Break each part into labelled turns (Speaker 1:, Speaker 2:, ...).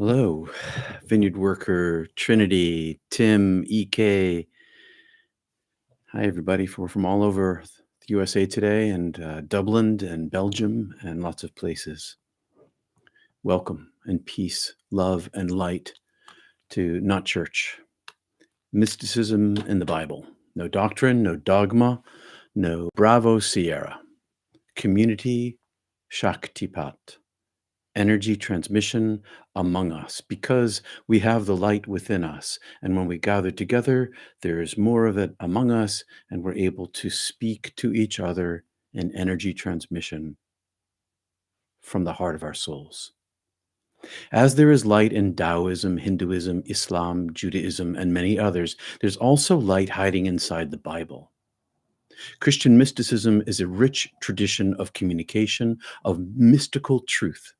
Speaker 1: Hello, Vineyard Worker, Trinity, Tim, EK. Hi, everybody. We're from all over the USA today and Dublin and Belgium and lots of places. Welcome and peace, love and light to Not Church, mysticism in the Bible. No doctrine, no dogma, no Bravo Sierra. Community Shaktipat. Energy transmission among us because we have the light within us. And when we gather together, there is more of it among us, and we're able to speak to each other in energy transmission from the heart of our souls. As there is light in Taoism, Hinduism, Islam, Judaism, and many others, there's also light hiding inside the Bible. Christian mysticism is a rich tradition of communication, of mystical truth,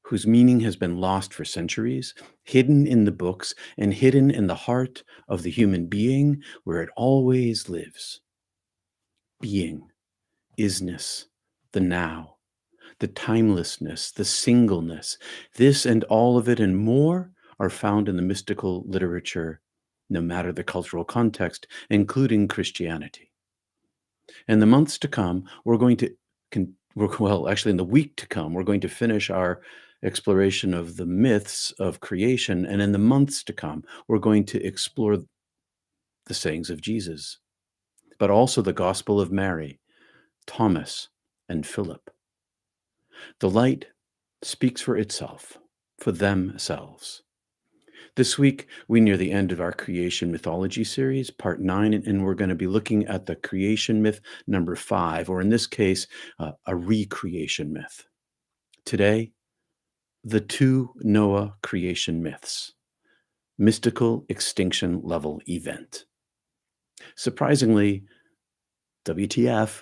Speaker 1: whose meaning has been lost for centuries, hidden in the books, and hidden in the heart of the human being where it always lives. Being, isness, the now, the timelessness, the singleness, this and all of it and more are found in the mystical literature, no matter the cultural context, including Christianity. In the months to come, in the week to come, we're going to finish our exploration of the myths of creation. And in the months to come, we're going to explore the sayings of Jesus, but also the Gospel of Mary, Thomas, and Philip. The light speaks for itself, for themselves. This week, we near the end of our creation mythology series, part 9, and we're going to be looking at the creation myth number 5, or in this case, a recreation myth. Today, the 2 Noah creation myths, Mythical Extinction-level Event. Surprisingly, WTF,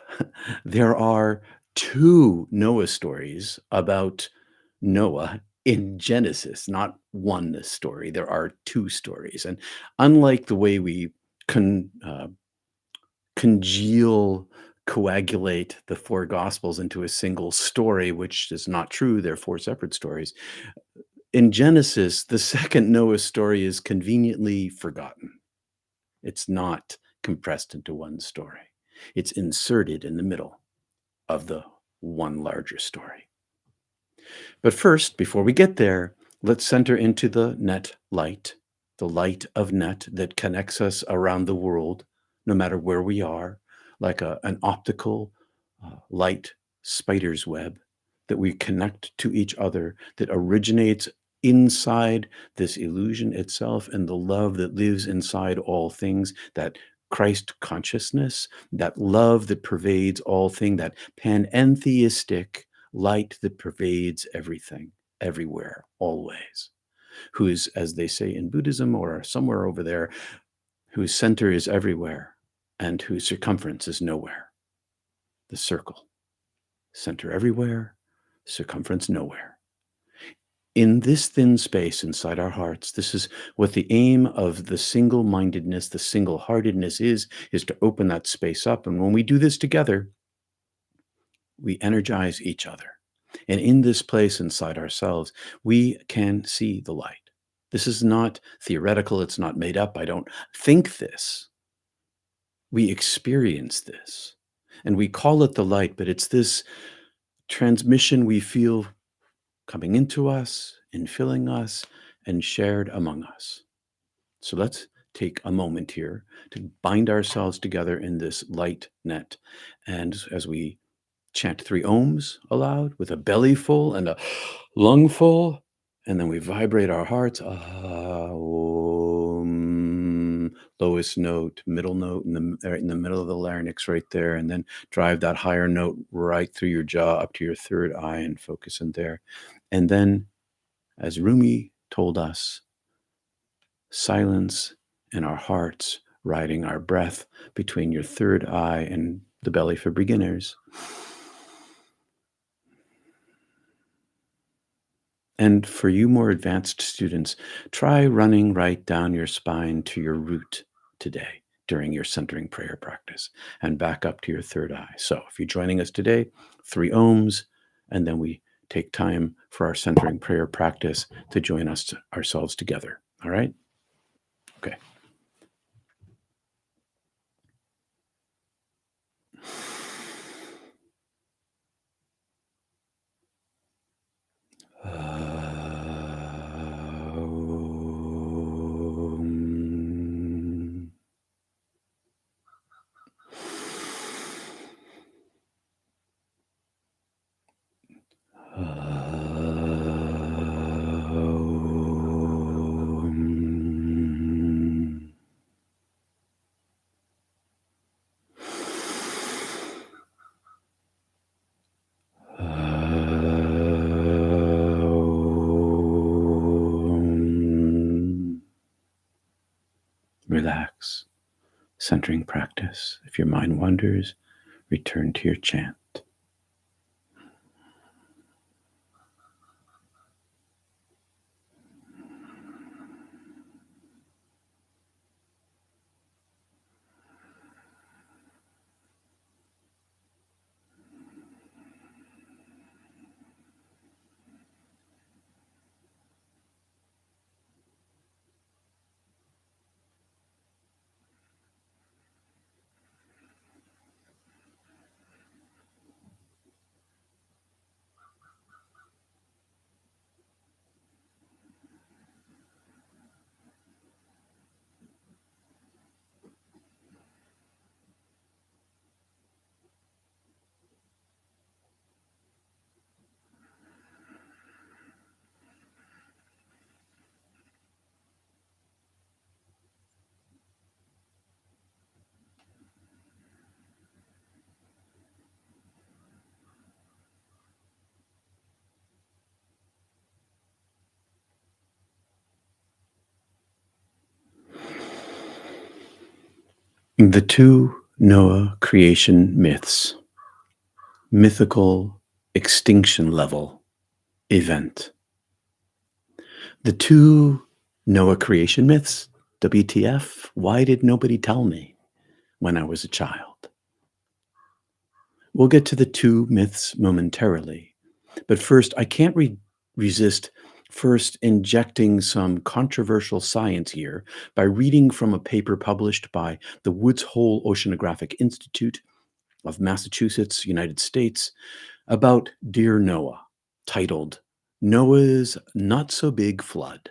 Speaker 1: there are 2 Noah stories about Noah in Genesis, not one story. There are 2 stories. And unlike the way we coagulate the 4 Gospels into a single story, which is not true, they're 4 separate stories. In Genesis, the second Noah story is conveniently forgotten. It's not compressed into one story. It's inserted in the middle of the one larger story. But first, before we get there, let's center into the net light, the light of net that connects us around the world, no matter where we are, like an optical light spider's web that we connect to each other, that originates inside this illusion itself and the love that lives inside all things, that Christ consciousness, that love that pervades all things, that panentheistic light that pervades everything, everywhere, always, who is, as they say in Buddhism or somewhere over there, whose center is everywhere and whose circumference is nowhere. The circle. Center everywhere, circumference nowhere. In this thin space inside our hearts, this is what the aim of the single-mindedness, the single-heartedness is to open that space up. And when we do this together, we energize each other. And in this place inside ourselves, we can see the light. This is not theoretical. It's not made up. I don't think this. We experience this. And we call it the light, but it's this transmission we feel coming into us, infilling us, and shared among us. So let's take a moment here to bind ourselves together in this light net. And as we chant 3 ohms aloud with a belly full and a lung full, and then we vibrate our hearts. Om, lowest note, middle note, right in the middle of the larynx right there, and then drive that higher note right through your jaw up to your third eye and focus in there. And then, as Rumi told us, silence in our hearts, riding our breath between your third eye and the belly for beginners. And for you more advanced students, try running right down your spine to your root today during your centering prayer practice and back up to your third eye. So if you're joining us today, 3 ohms, and then we take time for our centering prayer practice to join us ourselves together. All right? Okay. Um, um, Relax. Centering practice. If your mind wanders, return to your chant. The two Noah creation myths, mythical extinction-level event. The two Noah creation myths, WTF, why did nobody tell me when I was a child? We'll get to the two myths momentarily, but first, I can't resist first injecting some controversial science here by reading from a paper published by the Woods Hole Oceanographic Institute of Massachusetts, United States, about Dear Noah, titled Noah's Not So Big Flood.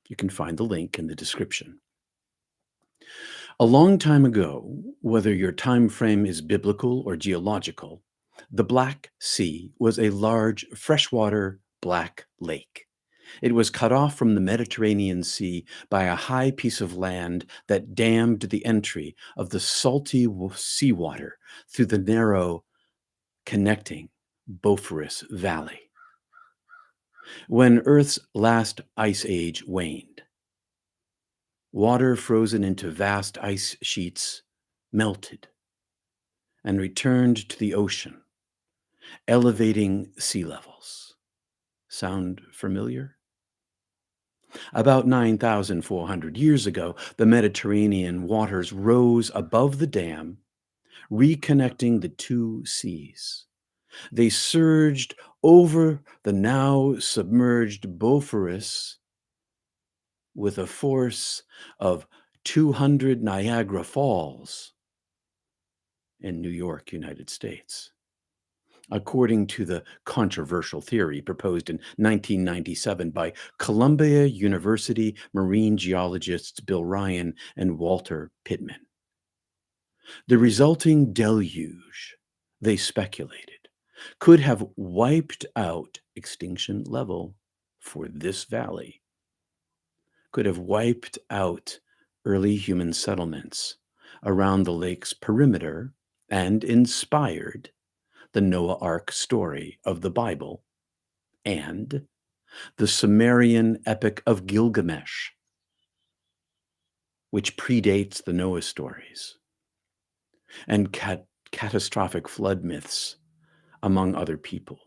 Speaker 1: You can find the link in the description. A long time ago, whether your time frame is biblical or geological, the Black Sea was a large freshwater black lake. It was cut off from the Mediterranean Sea by a high piece of land that dammed the entry of the salty seawater through the narrow connecting Bosphorus Valley. When Earth's last ice age waned, water frozen into vast ice sheets melted and returned to the ocean, elevating sea levels. Sound familiar? About 9,400 years ago, the Mediterranean waters rose above the dam, reconnecting the two seas. They surged over the now submerged Bosphorus with a force of 200 Niagara Falls in New York, United States. According to the controversial theory proposed in 1997 by Columbia University marine geologists Bill Ryan and Walter Pittman. The resulting deluge, they speculated, could have wiped out extinction level for this valley, could have wiped out early human settlements around the lake's perimeter and inspired the Noah Ark story of the Bible and the Sumerian epic of Gilgamesh, which predates the Noah stories, and catastrophic flood myths, among other people.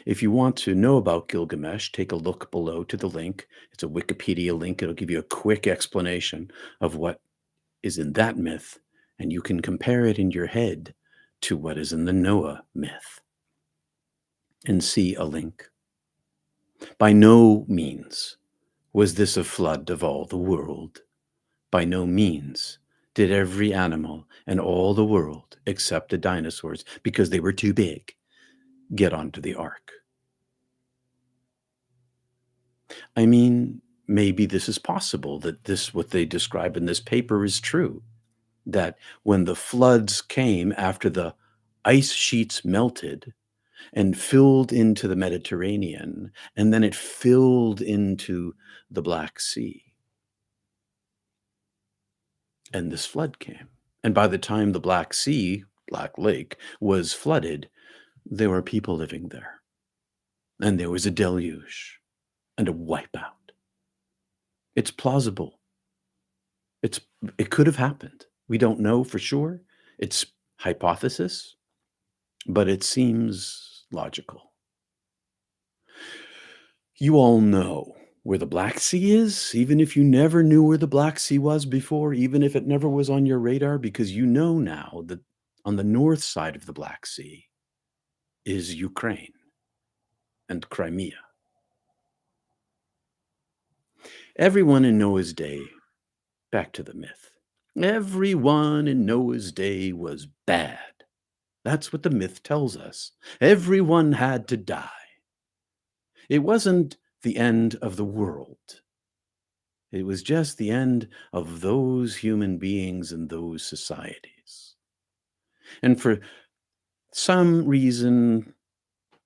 Speaker 1: If you want to know about Gilgamesh, take a look below to the link. It's a Wikipedia link. It'll give you a quick explanation of what is in that myth, and you can compare it in your head to what is in the Noah myth. and see a link. By no means was this a flood of all the world. By no means did every animal in all the world, except the dinosaurs, because they were too big, get onto the ark. I mean, maybe this is possible, that this, what they describe in this paper, is true. That when the floods came after the ice sheets melted and filled into the Mediterranean, and then it filled into the Black Sea, and this flood came. And by the time the Black Sea, Black Lake, was flooded, there were people living there. And there was a deluge and a wipeout. It's plausible. It could have happened. We don't know for sure. It's hypothesis, but it seems logical. You all know where the Black Sea is, even if you never knew where the Black Sea was before, even if it never was on your radar, because you know now that on the north side of the Black Sea is Ukraine and Crimea. Everyone in Noah's day, back to the myth, everyone in Noah's day was bad. That's what the myth tells us. Everyone had to die. It wasn't the end of the world. It was just the end of those human beings and those societies. And for some reason,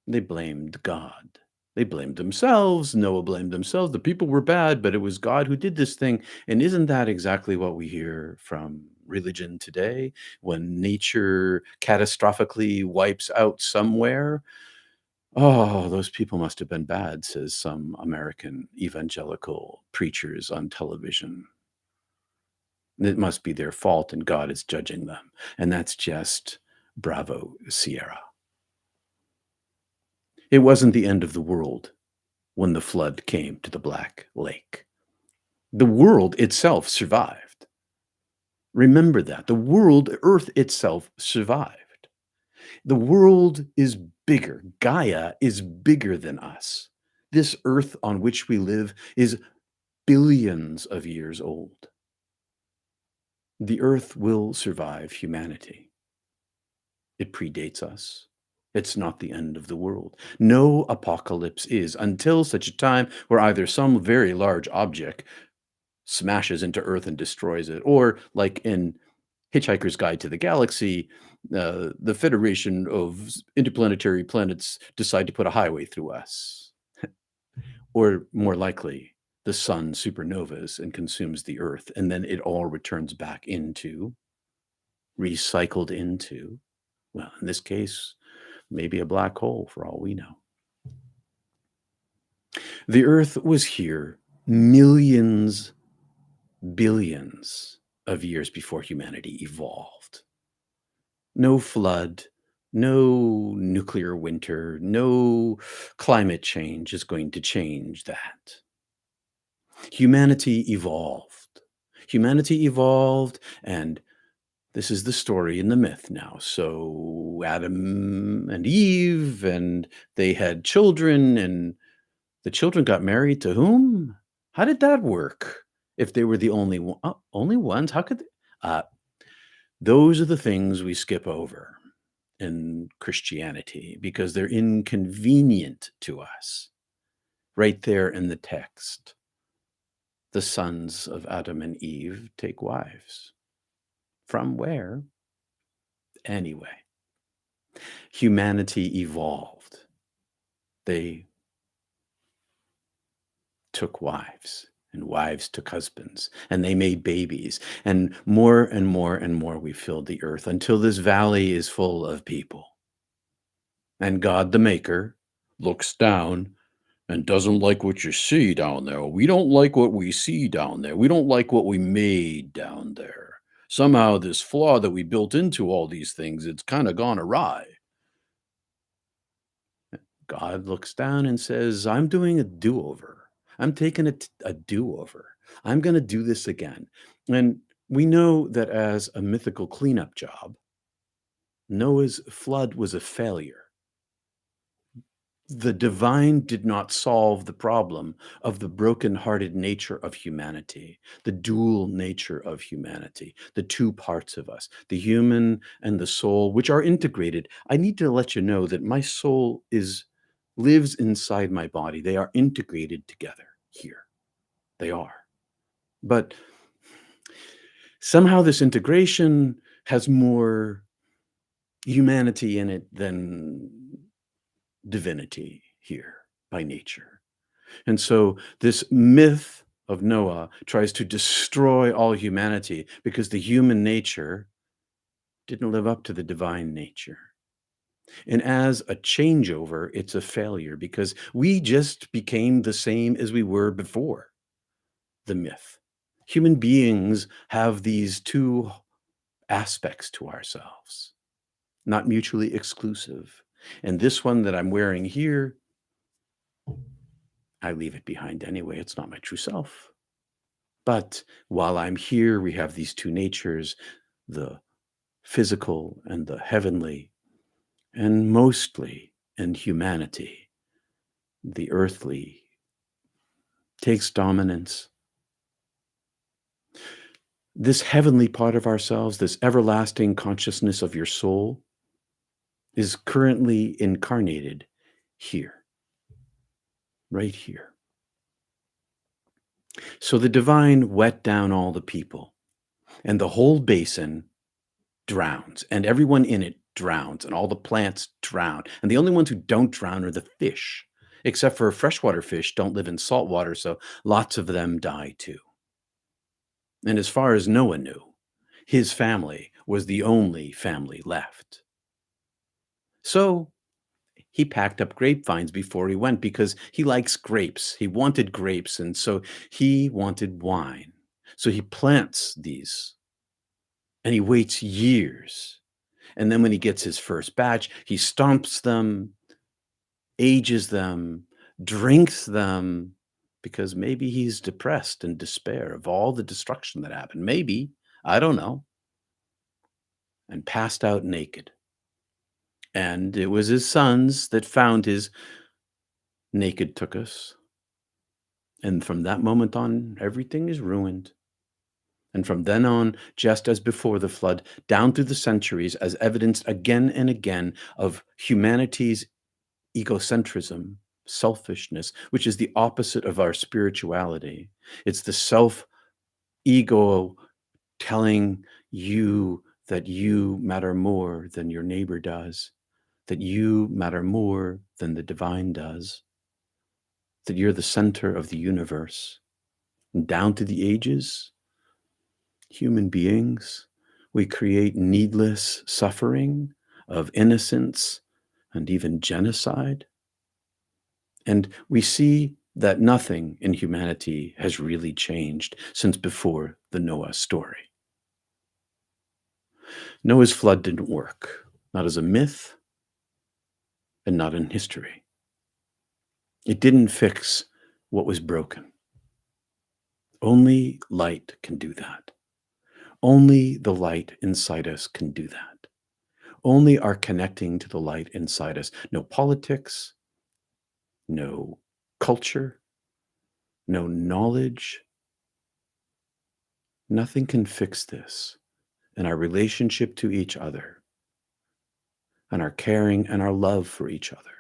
Speaker 1: they blamed God. They blamed themselves. Noah blamed themselves. The people were bad, but it was God who did this thing. And isn't that exactly what we hear from religion today? When nature catastrophically wipes out somewhere, oh, those people must have been bad, says some American evangelical preachers on television. It must be their fault, and God is judging them. And that's just bravo, Sierra. It wasn't the end of the world when the flood came to the Black Lake. The world itself survived. Remember that. The world, Earth itself survived. The world is bigger. Gaia is bigger than us. This Earth on which we live is billions of years old. The Earth will survive humanity. It predates us. It's not the end of the world. No apocalypse is, until such a time where either some very large object smashes into Earth and destroys it, or like in Hitchhiker's Guide to the Galaxy, the Federation of Interplanetary Planets decide to put a highway through us. Or more likely, the sun supernovas and consumes the Earth, and then it all returns back into, recycled into, well, in this case, maybe a black hole for all we know. The Earth was here millions, billions of years before humanity evolved. No flood, no nuclear winter, no climate change is going to change that. Humanity evolved. Humanity evolved, and this is the story in the myth now. So Adam and Eve, and they had children, and the children got married to whom? How did that work? If they were the only ones, how could they? Those are the things we skip over in Christianity because they're inconvenient to us. Right there in the text, the sons of Adam and Eve take wives. From where? Anyway, humanity evolved. They took wives, and wives took husbands, and they made babies. And more and more and more we filled the earth until this valley is full of people. And God the Maker looks down and doesn't like what you see down there. We don't like what we see down there. We don't like what we made down there. Somehow this flaw that we built into all these things, it's kind of gone awry. God looks down and says, I'm doing a do-over. I'm taking a do-over. I'm going to do this again. And we know that as a mythical cleanup job, Noah's flood was a failure. The divine did not solve the problem of the broken-hearted nature of humanity, the dual nature of humanity, the two parts of us, the human and the soul, which are integrated. I need to let you know that my soul lives inside my body. They are integrated together here. They are. But somehow this integration has more humanity in it than divinity here by nature. And so this myth of Noah tries to destroy all humanity because the human nature didn't live up to the divine nature. And as a changeover, it's a failure because we just became the same as we were before the myth. Human beings have these two aspects to ourselves, not mutually exclusive. And this one that I'm wearing here, I leave it behind anyway. It's not my true self. But while I'm here, we have these two natures, the physical and the heavenly, and mostly in humanity, the earthly takes dominance. This heavenly part of ourselves, this everlasting consciousness of your soul, is currently incarnated here, right here. So the divine wet down all the people, and the whole basin drowns, and everyone in it drowns, and all the plants drown. And the only ones who don't drown are the fish, except for freshwater fish don't live in salt water, so lots of them die too. And as far as Noah knew, his family was the only family left. So he packed up grapevines before he went because he likes grapes. He wanted grapes, and so he wanted wine. So he plants these, and he waits years. And then when he gets his first batch, he stomps them, ages them, drinks them, because maybe he's depressed and despair of all the destruction that happened. Maybe, I don't know. And passed out naked. And it was his sons that found his naked tuchus. And from that moment on, everything is ruined. And from then on, just as before the flood, down through the centuries, as evidenced again and again of humanity's egocentrism, selfishness, which is the opposite of our spirituality. It's the self ego telling you that you matter more than your neighbor does, that you matter more than the divine does, that you're the center of the universe. And down to the ages, human beings, we create needless suffering of innocence and even genocide. And we see that nothing in humanity has really changed since before the Noah story. Noah's flood didn't work, not as a myth and not in history. It didn't fix what was broken. Only light can do that. Only the light inside us can do that. Only our connecting to the light inside us. No politics, no culture, no knowledge. Nothing can fix this in our relationship to each other and our caring and our love for each other,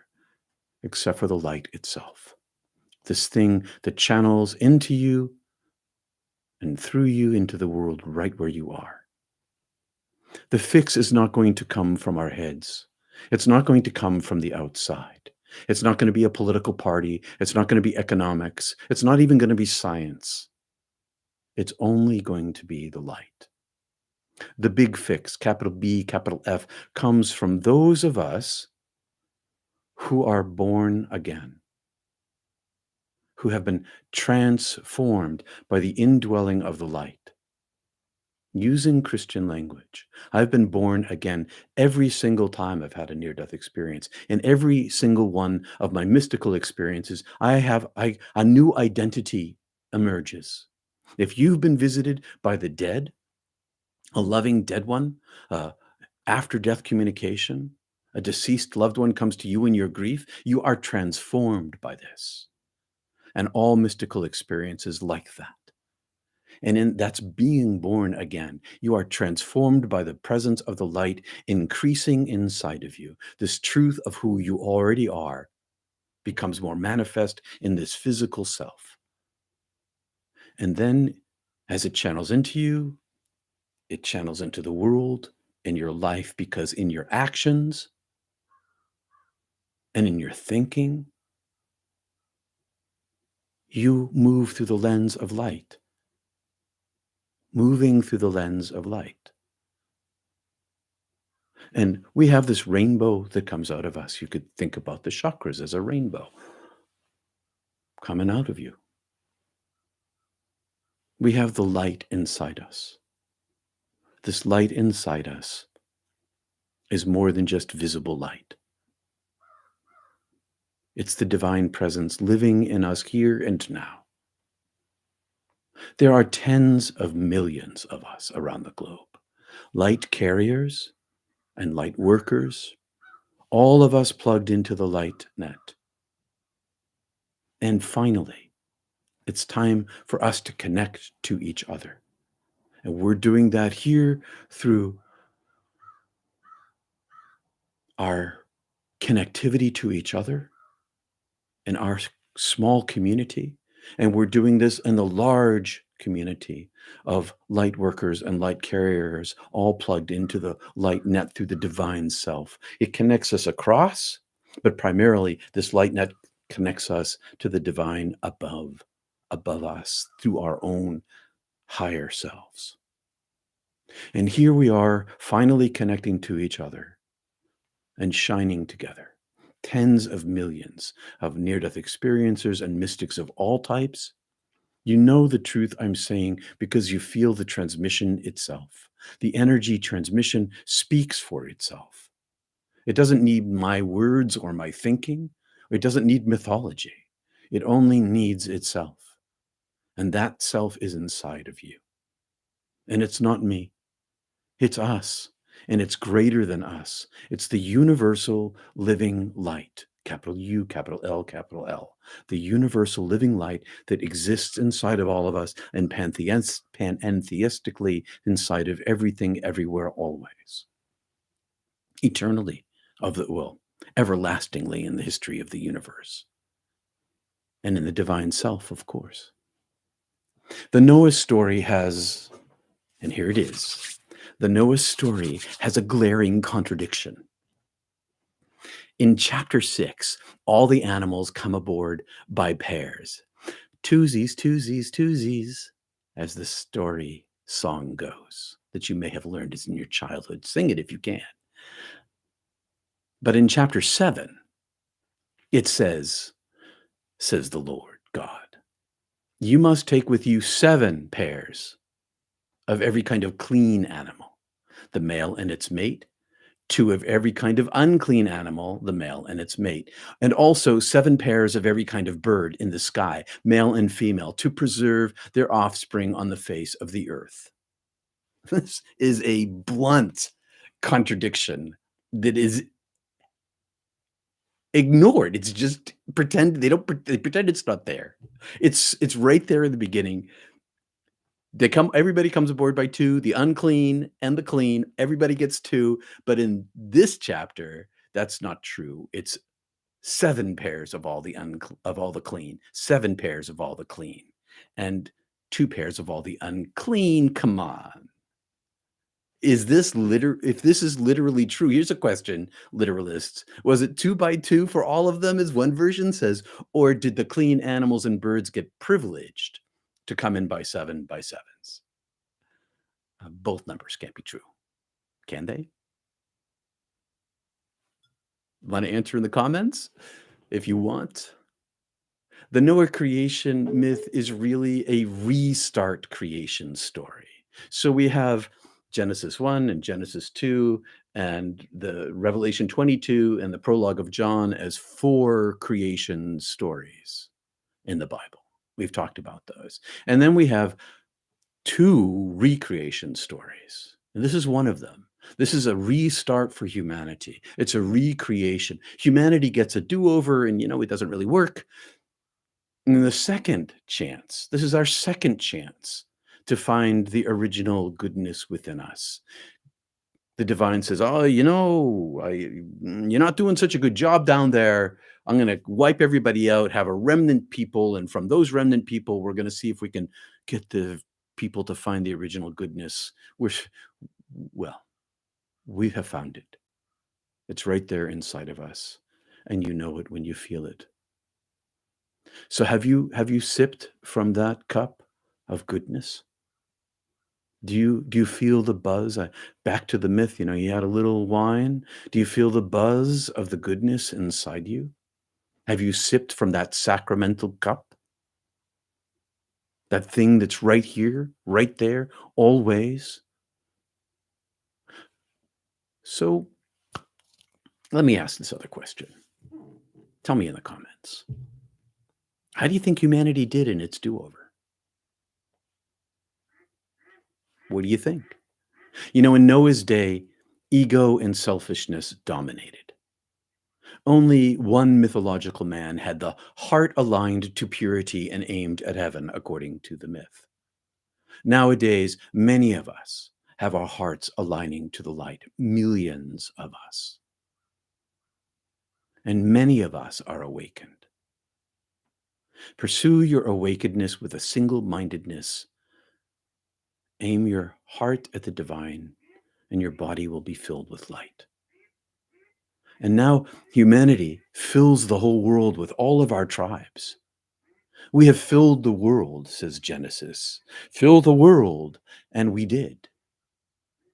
Speaker 1: except for the light itself. This thing that channels into you and through you into the world right where you are. The fix is not going to come from our heads. It's not going to come from the outside. It's not going to be a political party. It's not going to be economics. It's not even going to be science. It's only going to be the light. The big fix, capital B, capital F, comes from those of us who are born again, who have been transformed by the indwelling of the light. Using Christian language, I've been born again every single time I've had a near-death experience. In every single one of my mystical experiences, a new identity emerges. If you've been visited by the dead, a loving dead one, after death communication, A deceased loved one comes to you in your grief, you are transformed by this. And all mystical experiences like that. And that's being born again. You are transformed by the presence of the light increasing inside of you. This truth of who you already are becomes more manifest in this physical self. And then as it channels into you, it channels into the world, in your life, because in your actions and in your thinking, you move through the lens of light. Moving through the lens of light. And we have this rainbow that comes out of us. You could think about the chakras as a rainbow coming out of you. We have the light inside us. This light inside us is more than just visible light. It's the divine presence living in us here and now. There are tens of millions of us around the globe, light carriers and light workers, all of us plugged into the light net. And finally, it's time for us to connect to each other. And we're doing that here through our connectivity to each other in our small community. And we're doing this in the large community of light workers and light carriers, all plugged into the light net through the divine self. It connects us across, but primarily this light net connects us to the divine above us through our own higher selves. And here we are finally connecting to each other and shining together. Tens of millions of near-death experiencers and mystics of all types. You know the truth I'm saying because you feel the transmission itself. The energy transmission speaks for itself. It doesn't need my words or my thinking. It doesn't need mythology. It only needs itself. And that self is inside of you. And it's not me. It's us. And it's greater than us. It's the universal living light, capital U, capital L, capital L. The universal living light that exists inside of all of us and pantheistically inside of everything, everywhere, always. Eternally, everlastingly in the history of the universe. And in the divine self, of course. The Noah story has, and here it is, the Noah story has a glaring contradiction. In chapter 6, all the animals come aboard by pairs. Twosies, twosies, twosies, as the story song goes, that you may have learned as in your childhood. Sing it if you can. But in chapter 7, it says the Lord God, you must take with you 7 pairs of every kind of clean animal, the male and its mate, 2 of every kind of unclean animal, the male and its mate, and also 7 pairs of every kind of bird in the sky, male and female, to preserve their offspring on the face of the earth. This is a blunt contradiction that is ignored. It's just they pretend it's not there. It's right there in the beginning. Everybody comes aboard by 2, the unclean and the clean, everybody gets 2, but in this chapter, that's not true. It's 7 pairs of all the clean, 7 pairs of all the clean, and 2 pairs of all the unclean. Come on. If this is literally true, here's a question, literalists. Was it 2 by 2 for all of them, as one version says, or did the clean animals and birds get privileged to come in by 7 by 7s? Both numbers can't be true. Can they? Want to answer in the comments if you want? The Noah creation myth is really a restart creation story. So we have Genesis 1 and Genesis 2 and the Revelation 22 and the prologue of John as 4 creation stories in the Bible. We've talked about those. And then we have 2 recreation stories. And this is one of them. This is a restart for humanity. It's a recreation. Humanity gets a do-over and, it doesn't really work. And the second chance, this is our second chance to find the original goodness within us. The divine says, "Oh, you're not doing such a good job down there. I'm going to wipe everybody out, have a remnant people. And from those remnant people, we're going to see if we can get the people to find the original goodness." Well, we have found it. It's right there inside of us. And you know it when you feel it. So have you sipped from that cup of goodness? Do you feel the buzz? Back to the myth, you had a little wine. Do you feel the buzz of the goodness inside you? Have you sipped from that sacramental cup? That thing that's right here, right there, always? So let me ask this other question. Tell me in the comments. How do you think humanity did in its do-over? What do you think? In Noah's day, ego and selfishness dominated. Only one mythological man had the heart aligned to purity and aimed at heaven, according to the myth. Nowadays, many of us have our hearts aligning to the light, millions of us. And many of us are awakened. Pursue your awakenedness with a single-mindedness. Aim your heart at the divine, and your body will be filled with light. And now humanity fills the whole world with all of our tribes. We have filled the world, says Genesis. Fill the world, and we did.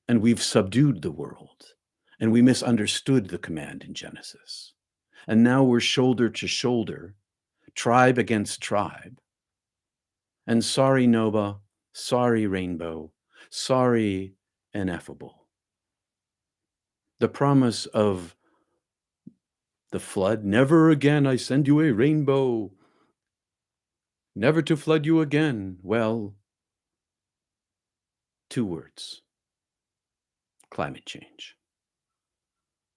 Speaker 1: And we've subdued the world, and we misunderstood the command in Genesis. And now we're shoulder to shoulder, tribe against tribe. And sorry, Nova, sorry, Rainbow, sorry, Ineffable. The promise of the flood, never again I send you a rainbow, never to flood you again. Well, 2 words: climate change,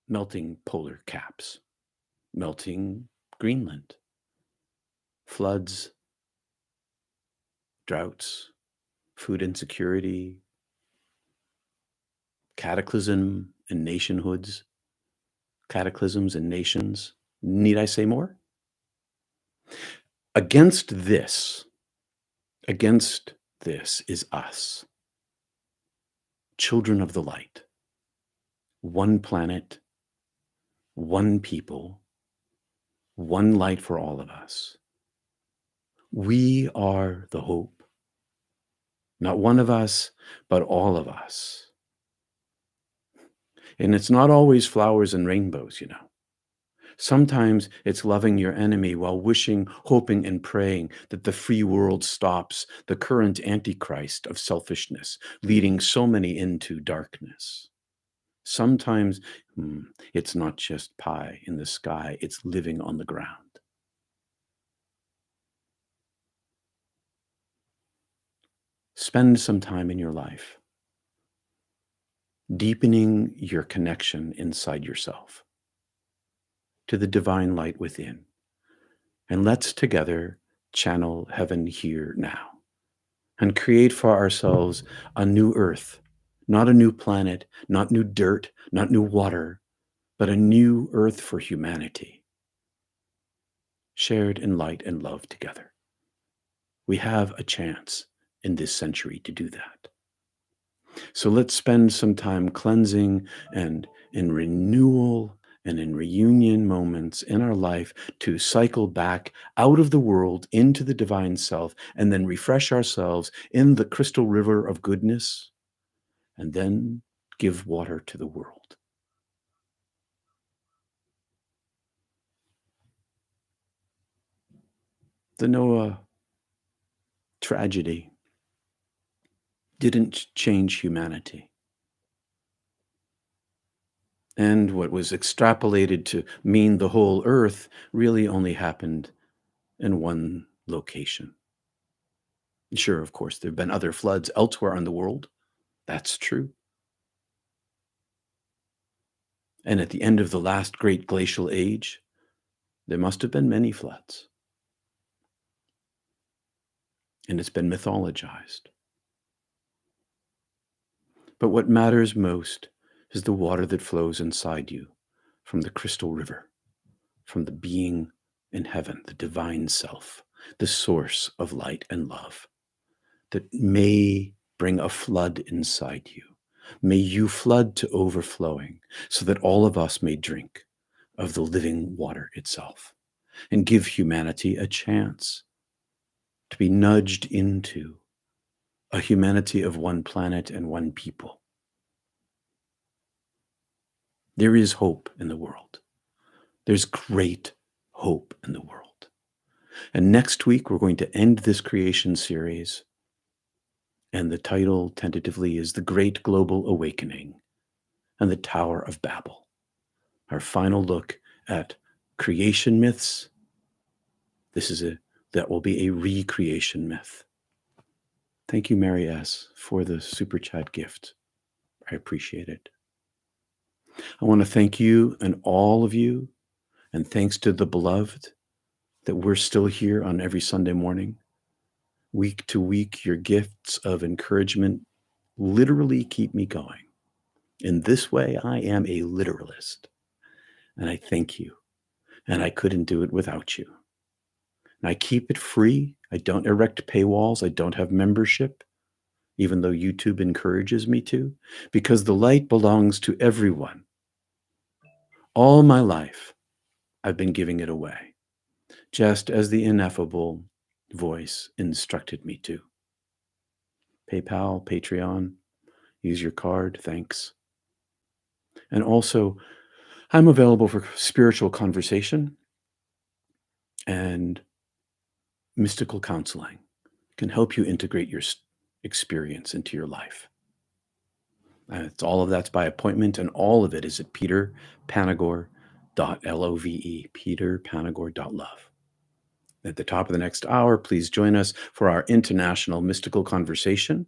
Speaker 1: melting polar caps, melting Greenland, floods, droughts, food insecurity, cataclysm in nationhoods, cataclysms in nations. Need I say more? Against this is us, children of the light, one planet, one people, one light for all of us. We are the hope. Not one of us, but all of us. And it's not always flowers and rainbows. Sometimes it's loving your enemy while wishing, hoping, and praying that the free world stops the current antichrist of selfishness, leading so many into darkness. Sometimes it's not just pie in the sky, it's living on the ground. Spend some time in your life deepening your connection inside yourself to the divine light within. And let's together channel heaven here now and create for ourselves a new earth, not a new planet, not new dirt, not new water, but a new earth for humanity, shared in light and love together. We have a chance in this century to do that. So let's spend some time cleansing and in renewal and in reunion moments in our life to cycle back out of the world into the divine self and then refresh ourselves in the crystal river of goodness and then give water to the world. The Noah tragedy didn't change humanity. And what was extrapolated to mean the whole earth really only happened in one location. Sure, of course, there have been other floods elsewhere in the world. That's true. And at the end of the last great glacial age, there must have been many floods. And it's been mythologized. But what matters most is the water that flows inside you from the crystal river, from the being in heaven, the divine self, the source of light and love, that may bring a flood inside you. May you flood to overflowing so that all of us may drink of the living water itself and give humanity a chance to be nudged into a humanity of one planet and one people. There is hope in the world. There's great hope in the world. And next week, we're going to end this creation series. And the title tentatively is The Great Global Awakening and the Tower of Babel. Our final look at creation myths. That will be a recreation myth. Thank you, Mary S., for the super chat gift. I appreciate it. I want to thank you and all of you, and thanks to the beloved, that we're still here on every Sunday morning. Week to week, your gifts of encouragement literally keep me going. In this way, I am a literalist, and I thank you, and I couldn't do it without you. And I keep it free. I don't erect paywalls. I don't have membership, even though YouTube encourages me to, because the light belongs to everyone. All my life, I've been giving it away, just as the ineffable voice instructed me to. PayPal, Patreon, use your card, thanks. And also, I'm available for spiritual conversation and mystical counseling. Can help you integrate your experience into your life. And it's all of that's by appointment, and all of it is at peterpanagore.love, peterpanagore.love. At the top of the next hour, please join us for our international mystical conversation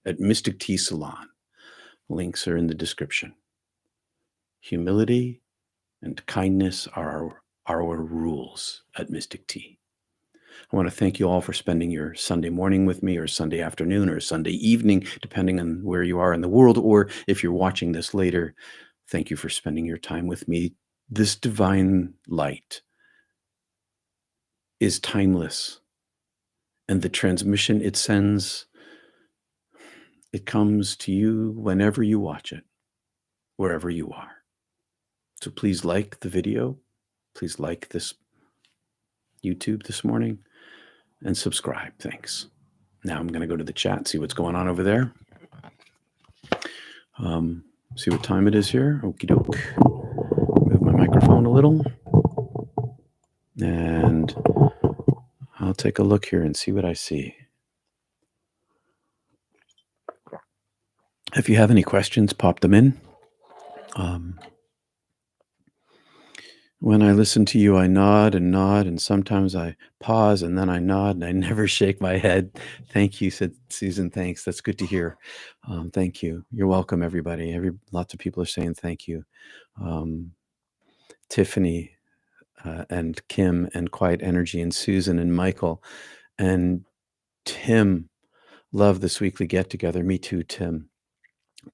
Speaker 1: at Mystic TEA Salon. Links are in the description. Humility and kindness are our rules at Mystic TEA. I want to thank you all for spending your Sunday morning with me, or Sunday afternoon, or Sunday evening, depending on where you are in the world, or if you're watching this later. Thank you for spending your time with me. This divine light is timeless, and the transmission it sends, it comes to you whenever you watch it, wherever you are. So please like the video. Please like this YouTube this morning and subscribe. Thanks. Now I'm going to go to the chat, see what's going on over there. See what time it is here. Okie doke. Move my microphone a little. And I'll take a look here and see what I see. If you have any questions, pop them in. When I listen to you, I nod, and sometimes I pause, and then I nod, and I never shake my head. Thank you, said Susan. Thanks. That's good to hear. Thank you. You're welcome, everybody. Lots of people are saying thank you. Tiffany and Kim and Quiet Energy and Susan and Michael and Tim. Love this weekly get-together. Me too, Tim.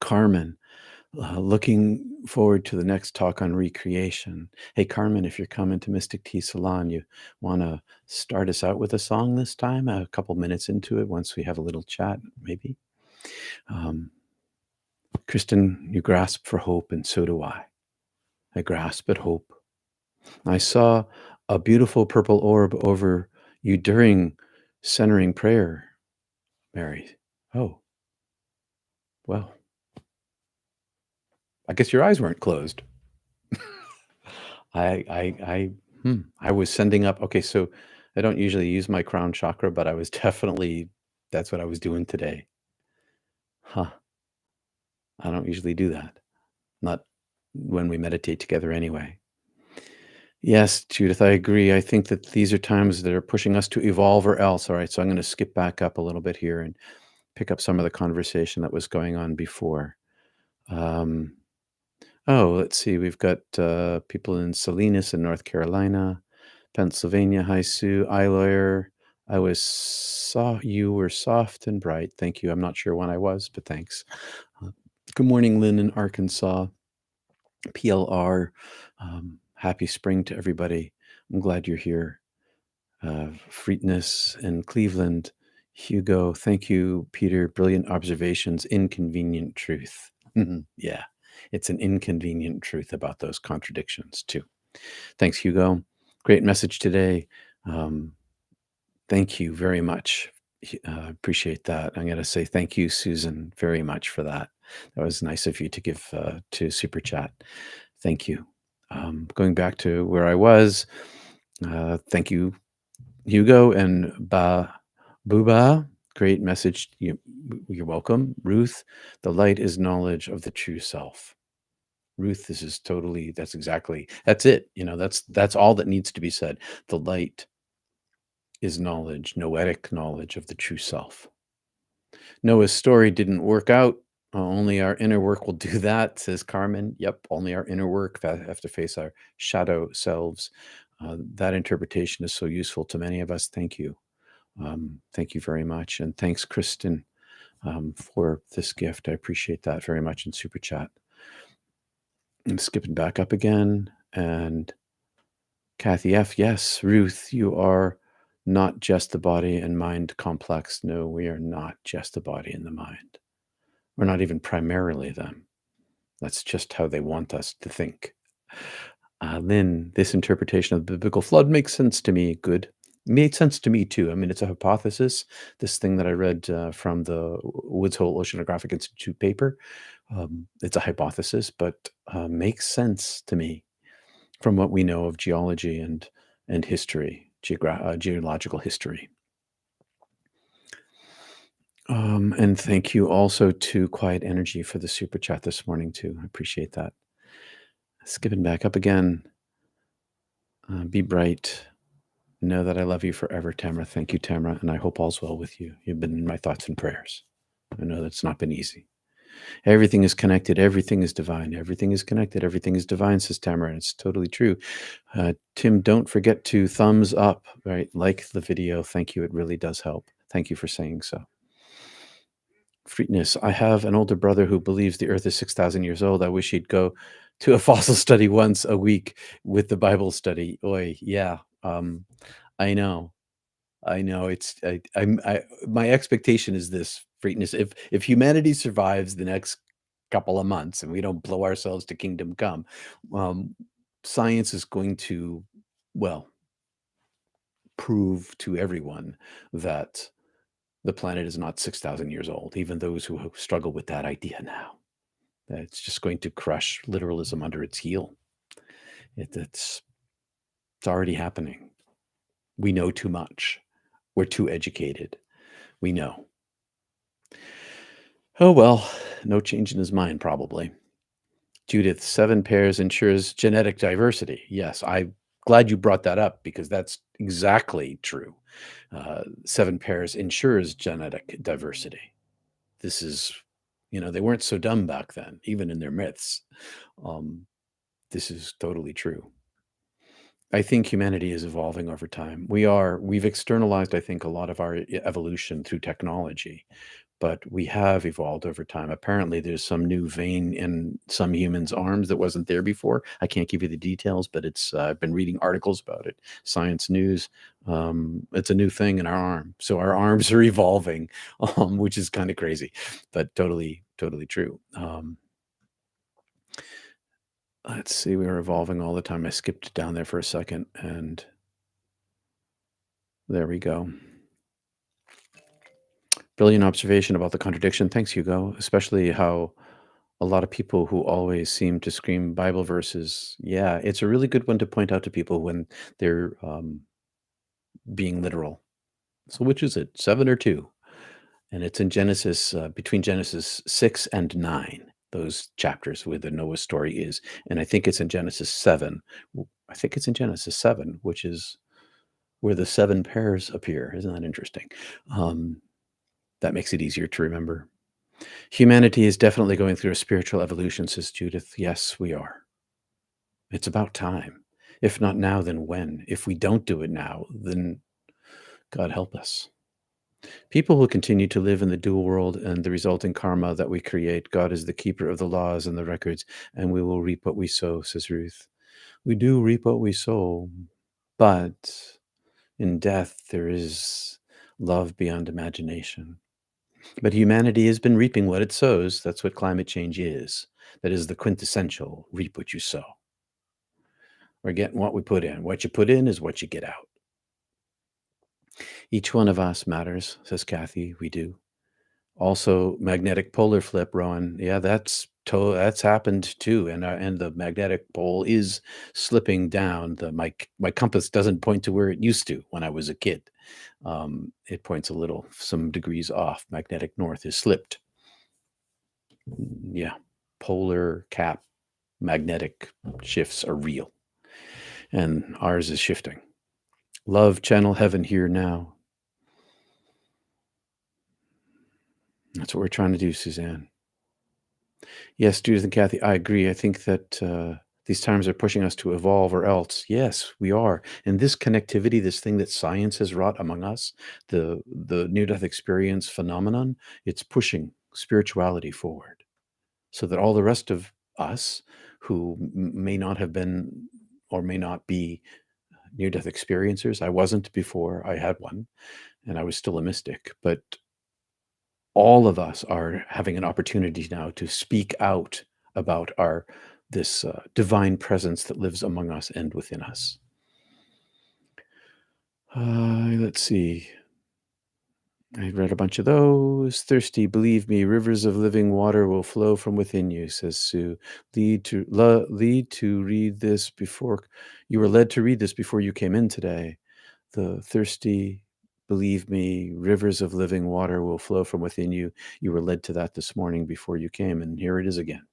Speaker 1: Carmen. Looking forward to the next talk on recreation. Hey, Carmen, if you're coming to Mystic TEA Salon, you want to start us out with a song this time, a couple minutes into it, once we have a little chat, maybe. Kristen, you grasp for hope, and so do I. I grasp at hope. I saw a beautiful purple orb over you during centering prayer, Mary. Oh, well. I guess your eyes weren't closed. I was sending up. Okay, so I don't usually use my crown chakra, but I was definitely, that's what I was doing today. I don't usually do that. Not when we meditate together anyway. Yes, Judith, I agree. I think that these are times that are pushing us to evolve or else. All right, so I'm going to skip back up a little bit here and pick up some of the conversation that was going on before. Oh, let's see. We've got people in Salinas in North Carolina, Pennsylvania. Hi, Sue. iLawyer. I was saw you were soft and bright. Thank you. I'm not sure when I was, but thanks. Uh, Good morning, Lynn in Arkansas. PLR. Happy spring to everybody. I'm glad you're here. Freetness in Cleveland. Hugo, thank you, Peter. Brilliant observations. Inconvenient truth. Yeah, it's an inconvenient truth about those contradictions, too. Thanks, Hugo. Great message today. Um, Thank you very much. Appreciate that. I'm going to say thank you, Susan, very much for that. That was nice of you to give to Super Chat. Thank you. Going back to where I was, thank you, Hugo and Buba. Great message. You're welcome. Ruth, the light is knowledge of the true self. Ruth, this is totally, that's it. That's all that needs to be said. The light is knowledge, noetic knowledge of the true self. Noah's story didn't work out. Only our inner work will do that, says Carmen. Yep, only our inner work have to face our shadow selves. That interpretation is so useful to many of us. Thank you. Thank you very much. And thanks, Kristen, for this gift. I appreciate that very much in Super Chat. I'm skipping back up again. And Kathy F., yes, Ruth, you are not just the body and mind complex. No, we are not just the body and the mind. We're not even primarily them. That's just how they want us to think. Lynn, this interpretation of the biblical flood makes sense to me. Good. Made sense to me too. I mean, it's a hypothesis. This thing that I read from the Woods Hole Oceanographic Institute paper, it's a hypothesis, but makes sense to me from what we know of geology and history, geological history. And thank you also to Quiet Energy for the super chat this morning too. I appreciate that. Skipping back up again. Be bright. Know that I love you forever, Tamara. Thank you, Tamara, and I hope all's well with you. You've been in my thoughts and prayers. I know that's not been easy. Everything is connected. Everything is divine. Everything is connected. Everything is divine, says Tamara, and it's totally true. Tim, don't forget to thumbs up, right? Like the video. Thank you. It really does help. Thank you for saying so. Freetness. I have an older brother who believes the earth is 6,000 years old. I wish he'd go to a fossil study once a week with the Bible study. Oi, yeah. I know. I know. My expectation is this, Freetness. If humanity survives the next couple of months and we don't blow ourselves to kingdom come, science is going to, well, prove to everyone that the planet is not 6,000 years old, even those who struggle with that idea now. It's just going to crush literalism under its heel. It's already happening. We know too much. We're too educated. We know. Oh, well, no change in his mind, probably. Judith, 7 pairs ensures genetic diversity. Yes, I'm glad you brought that up because that's exactly true. 7 pairs ensures genetic diversity. This is, they weren't so dumb back then, even in their myths. This is totally true. I think humanity is evolving over time. We've externalized, I think, a lot of our evolution through technology, but we have evolved over time. Apparently, there's some new vein in some humans' arms that wasn't there before. I can't give you the details, but I've been reading articles about it. Science News. It's a new thing in our arm. So our arms are evolving, which is kind of crazy, but totally, totally true. Let's see, we were evolving all the time. I skipped down there for a second, and there we go. Brilliant observation about the contradiction. Thanks, Hugo, especially how a lot of people who always seem to scream Bible verses. Yeah, it's a really good one to point out to people when they're being literal. So which is it, 7 or 2? And it's in Genesis, between Genesis 6 and 9, those chapters where the Noah story is. And I think it's in Genesis 7. I think it's in Genesis 7, which is where the 7 pairs appear. Isn't that interesting? That makes it easier to remember. Humanity is definitely going through a spiritual evolution, says Judith. Yes, we are. It's about time. If not now, then when? If we don't do it now, then God help us. People will continue to live in the dual world and the resulting karma that we create. God is the keeper of the laws and the records, and we will reap what we sow, says Ruth. We do reap what we sow, but in death there is love beyond imagination. But humanity has been reaping what it sows. That's what climate change is. That is the quintessential reap what you sow. We're getting what we put in. What you put in is what you get out. Each one of us matters, says Kathy. We do. Also, magnetic polar flip, Rowan. Yeah, that's happened too, and the magnetic pole is slipping down. My compass doesn't point to where it used to when I was a kid. It points some degrees off. Magnetic north is slipped. Yeah, polar cap magnetic shifts are real, and ours is shifting. Love channel heaven here now. That's what we're trying to do, Suzanne. Yes, Judith and Kathy, I agree. I think that these times are pushing us to evolve or else. Yes, we are. And this connectivity, this thing that science has wrought among us, the near-death experience phenomenon, it's pushing spirituality forward so that all the rest of us who may not have been or may not be near-death experiencers, I wasn't before I had one, and I was still a mystic, but all of us are having an opportunity now to speak out about this divine presence that lives among us and within us. Let's see. I read a bunch of those. Thirsty, believe me, rivers of living water will flow from within you, says Sue. Lead to read this before you were led to read this before you came in today. The thirsty, believe me, rivers of living water will flow from within you. You were led to that this morning before you came, and here it is again.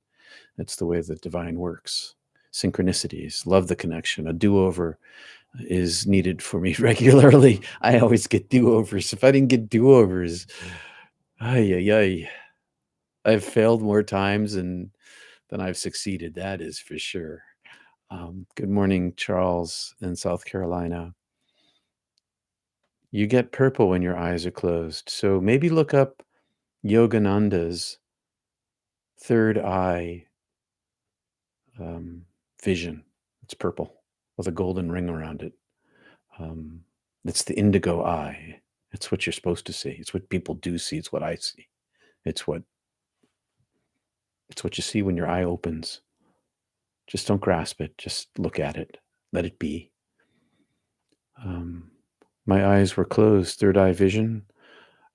Speaker 1: That's the way the divine works. Synchronicities, love the connection. A do-over is needed for me regularly. I always get do-overs. If I didn't get do-overs, I've failed more times than I've succeeded. That is for sure. Good morning, Charles in South Carolina. You get purple when your eyes are closed. So maybe look up Yogananda's third eye vision. It's purple with a golden ring around it. It's the indigo eye. It's what you're supposed to see. It's what people do see. It's what I see. It's what you see when your eye opens. Just don't grasp it. Just look at it. Let it be. My eyes were closed. Third eye vision.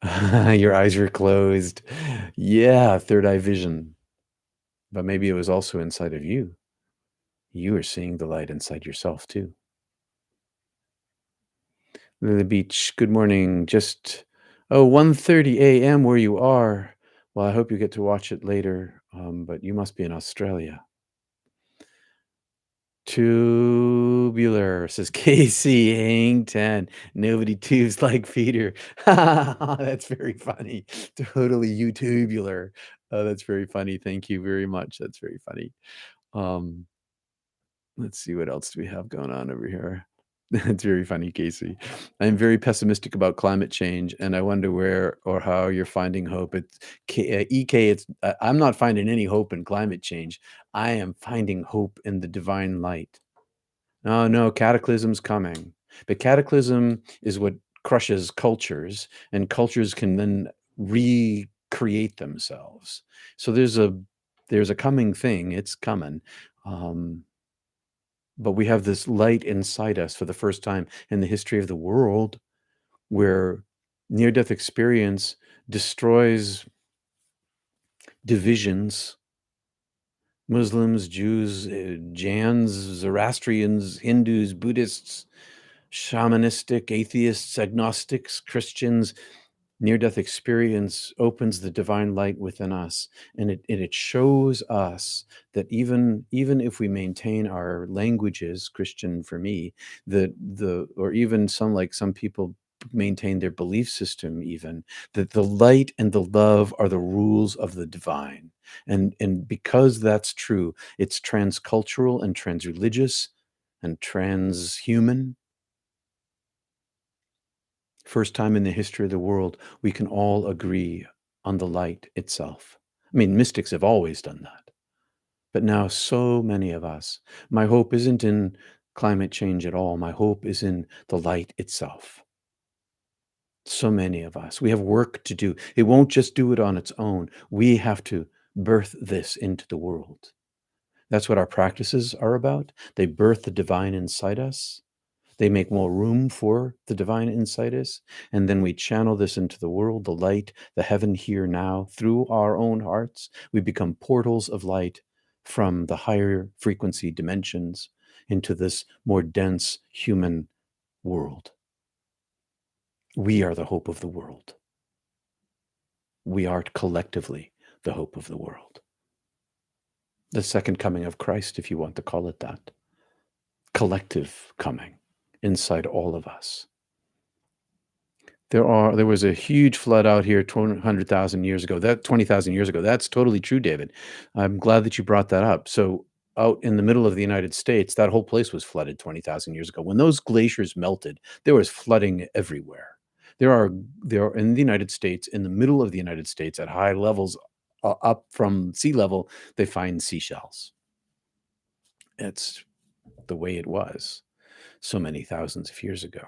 Speaker 1: Your eyes were closed. Yeah, third eye vision. But maybe it was also inside of you. You are seeing the light inside yourself too. Lily Beach, good morning. Just 1:30 a.m. where you are. Well, I hope you get to watch it later, but you must be in Australia. Tubular, says Casey, hang 10. Nobody tubes like Peter. That's very funny. Totally tubular. Oh, that's very funny. Thank you very much. That's very funny. Let's see, what else do we have going on over here? It's very funny, Casey. I'm very pessimistic about climate change, and I wonder where or how you're finding hope. It's EK. I'm not finding any hope in climate change. I am finding hope in the divine light. Oh no, cataclysm's coming. But cataclysm is what crushes cultures, and cultures can then recreate themselves. So there's a coming thing. It's coming. But we have this light inside us for the first time in the history of the world where near-death experience destroys divisions. Muslims, Jews, Jains, Zoroastrians, Hindus, Buddhists, shamanistic, atheists, agnostics, Christians. Near-death experience opens the divine light within us, and it shows us that even if we maintain our languages, Christian for me, or even some people maintain their belief system, even that the light and the love are the rules of the divine. And because that's true, it's transcultural and transreligious and transhuman. First time in the history of the world, we can all agree on the light itself. I mean, mystics have always done that. But now, so many of us, my hope isn't in climate change at all. My hope is in the light itself. So many of us, we have work to do. It won't just do it on its own. We have to birth this into the world. That's what our practices are about. They birth the divine inside us. They make more room for the divine inside us. And then we channel this into the world, the light, the heaven here now, through our own hearts. We become portals of light from the higher frequency dimensions into this more dense human world. We are the hope of the world. We are collectively the hope of the world. The second coming of Christ, if you want to call it that. Collective coming inside all of us. There was a huge flood out here 200,000 years ago. That 20,000 years ago. That's totally true, David. I'm glad that you brought that up. So out in the middle of the United States, that whole place was flooded 20,000 years ago. When those glaciers melted, there was flooding everywhere. There are in the United States, in the middle of the United States, at high levels up from sea level, they find seashells. It's the way it was so many thousands of years ago.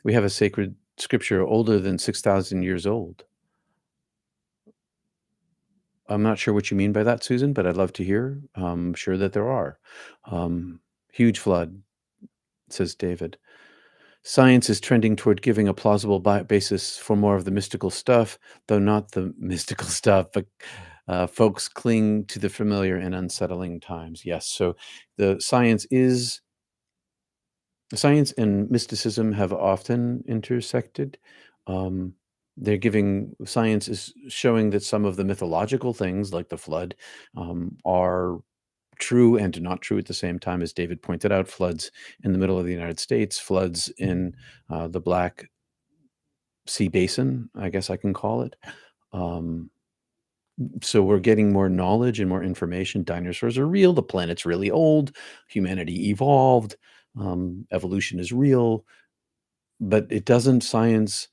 Speaker 1: We have a sacred scripture older than 6,000 years old. I'm not sure what you mean by that, Susan, but I'd love to hear. I'm sure that there are. Huge flood, says David. Science is trending toward giving a plausible basis for more of the mystical stuff, though not the mystical stuff, but folks cling to the familiar in unsettling times. Yes, so the science and mysticism have often intersected. Science is showing that some of the mythological things, like the flood, are true and not true at the same time. As David pointed out, floods in the middle of the United States, floods in the Black Sea Basin, I guess I can call it. So we're getting more knowledge and more information. Dinosaurs are real. The planet's really old. Humanity evolved. Evolution is real. But science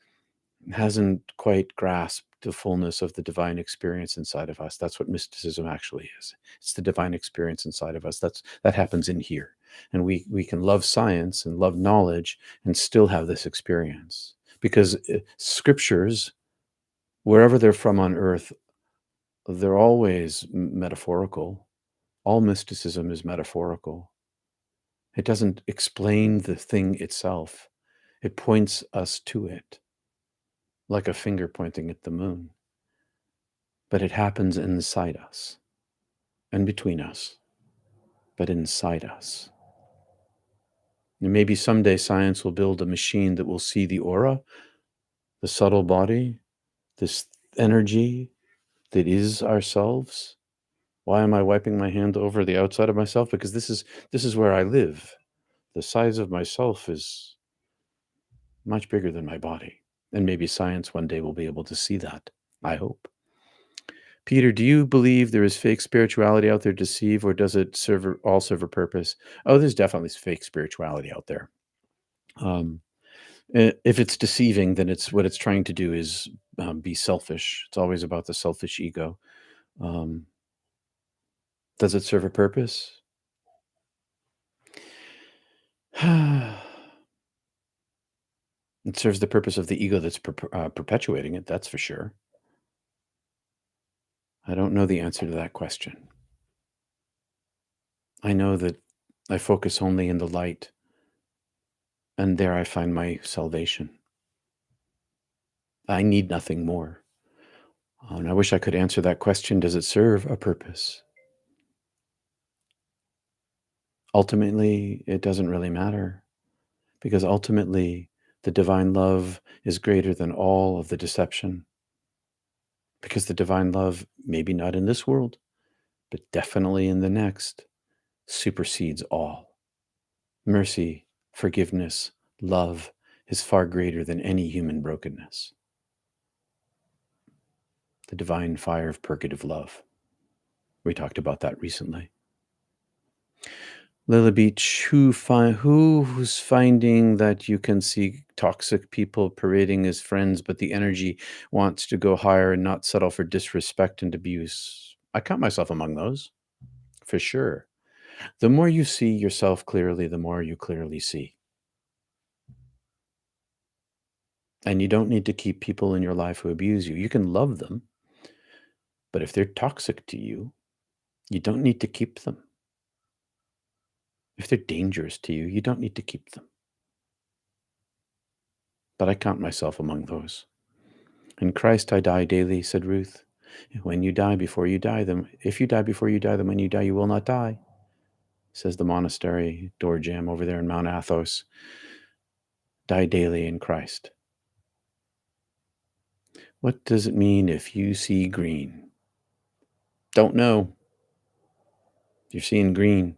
Speaker 1: hasn't quite grasped the fullness of the divine experience inside of us. That's what mysticism actually is. It's the divine experience inside of us. That happens in here. And we can love science and love knowledge and still have this experience. Because scriptures, wherever they're from on earth, they're always metaphorical. All mysticism is metaphorical. It doesn't explain the thing itself. It points us to it, like a finger pointing at the moon. But it happens inside us and between us, but inside us. And maybe someday science will build a machine that will see the aura, the subtle body, this energy that is ourselves. Why am I wiping my hand over the outside of myself? Because this is where I live. The size of myself is much bigger than my body. And maybe science one day will be able to see that. I hope. Peter, do you believe there is fake spirituality out there to deceive, or does it all serve a purpose? Oh, there's definitely fake spirituality out there. If it's deceiving, then what it's trying to do is be selfish. It's always about the selfish ego. Does it serve a purpose? It serves the purpose of the ego that's perpetuating it, that's for sure. I don't know the answer to that question. I know that I focus only in the light, and there I find my salvation. I need nothing more. And I wish I could answer that question. Does it serve a purpose? Ultimately, it doesn't really matter, because ultimately, the divine love is greater than all of the deception. Because the divine love, maybe not in this world, but definitely in the next, supersedes all. Mercy, forgiveness, love, is far greater than any human brokenness. The divine fire of purgative love. We talked about that recently. Lila Beach, who's finding that you can see toxic people parading as friends, but the energy wants to go higher and not settle for disrespect and abuse? I count myself among those, for sure. The more you see yourself clearly, the more you clearly see. And you don't need to keep people in your life who abuse you. You can love them, but if they're toxic to you, you don't need to keep them. If they're dangerous to you, you don't need to keep them. But I count myself among those. In Christ I die daily, said Ruth. When you die, before you die, then if you die before you die, then when you die, you will not die, says the monastery door jam over there in Mount Athos. Die daily in Christ. What does it mean if you see green? Don't know. You're seeing green.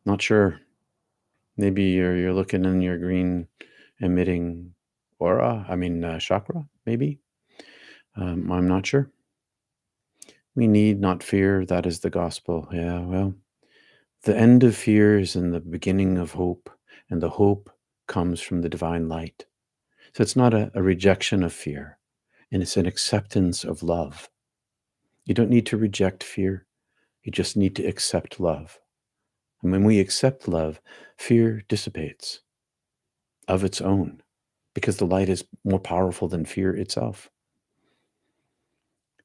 Speaker 1: Not sure. Maybe you're looking in your green emitting aura. Chakra, maybe. I'm not sure. We need not fear. That is the gospel. Yeah, well, the end of fear is in the beginning of hope, and the hope comes from the divine light. So it's not a rejection of fear, and it's an acceptance of love. You don't need to reject fear. You just need to accept love. And when we accept love, fear dissipates of its own, because the light is more powerful than fear itself.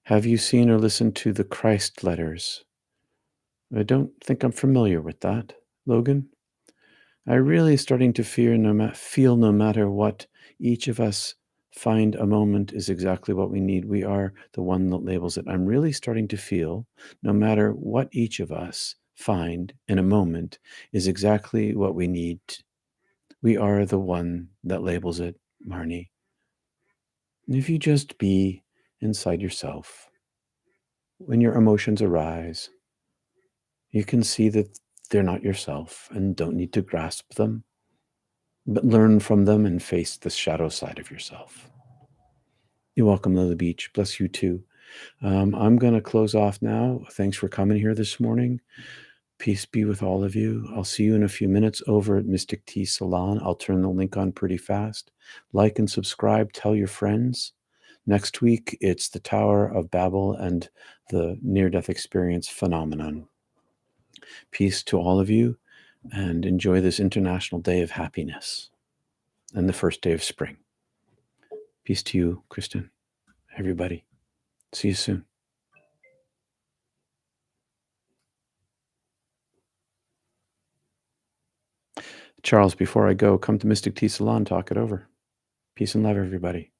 Speaker 1: Have you seen or listened to the Christ letters? I don't think I'm familiar with that, Logan. I really starting to feel no matter what each of us find a moment is exactly what we need. We are the one that labels it. I'm really starting to feel no matter what each of us find in a moment is exactly what we need. We are the one that labels it, Marnie. And if you just be inside yourself, when your emotions arise, you can see that they're not yourself and don't need to grasp them, but learn from them and face the shadow side of yourself. You're welcome, Lily Beach. Bless you too. I'm going to close off now. Thanks for coming here this morning. Peace be with all of you. I'll see you in a few minutes over at Mystic TEA Salon. I'll turn the link on pretty fast. Like and subscribe. Tell your friends. Next week, it's the Tower of Babel and the near-death experience phenomenon. Peace to all of you, and enjoy this International Day of Happiness and the first day of spring. Peace to you, Kristen, everybody. See you soon. Charles, before I go, come to Mystic Tea Salon, talk it over. Peace and love, everybody.